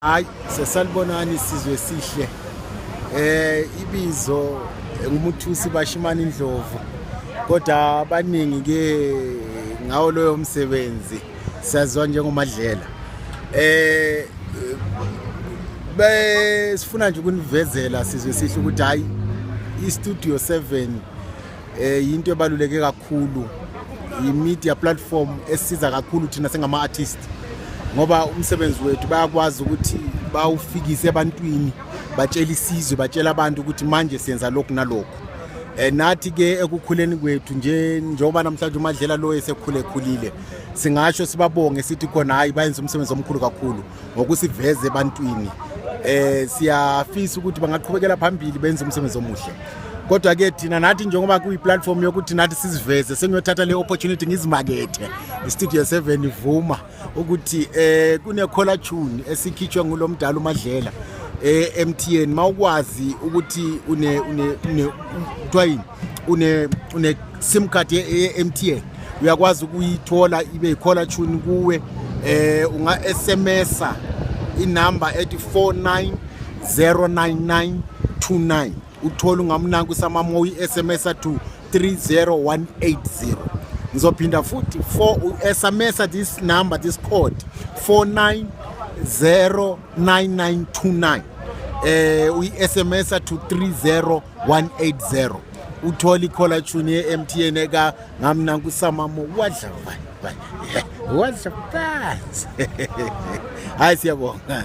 Hayi sesalibonani isizwe sihle. Ibizo ngumuthusi Bashimani Ndlovu. Kodwa abaningi ke ngawo loyo msebenzi siyazwa njengoMadlela. Sifuna nje ukunivezela sizwe sihle ukuthi hayi iStudio 7 into ebaluleke kakhulu. I-media platform esiza kakhulu thina sengama artists. Ngoba umsebenzi wethu bayakwazi ukuthi bawufikise ebantwini batshela isizwe batshela abantu ukuthi manje siyenza lokhu nalokho. Nathi ke ekukhuleni kwethu njengoba namhlanje uMadlela lo esekhulile singasho sibabonge sithi khona hayi bayenza umsebenzi omkhulu kakhulu ngokusiveze ebantwini. Siyafisa ukuthi bangaqhubekela phambili benze umsebenzi omuhle. Kodwa ke thina nathi njengoba kuyiplatform yokuthi nathi siziveze sengiyothatha le opportunity ngizimakethe iStudio 7 ivuma ukuthi kune caller tune esikhitshwe ngulomdala uMadlela MTN mawukwazi ukuthi une sim card ye MTN uyakwazi ukuyithola ibe caller tune kuwe unga SMSa inumber ethi 4909929 uthola ungamnanku samamo i-SMS to 30180. Ngizophinda futhi SMS this number this code 4909929 uyi-SMS to 30180 uthola i-caller tune ye-MTN eka ngamnanku samamo wadla phansi. Hayi siyabonga.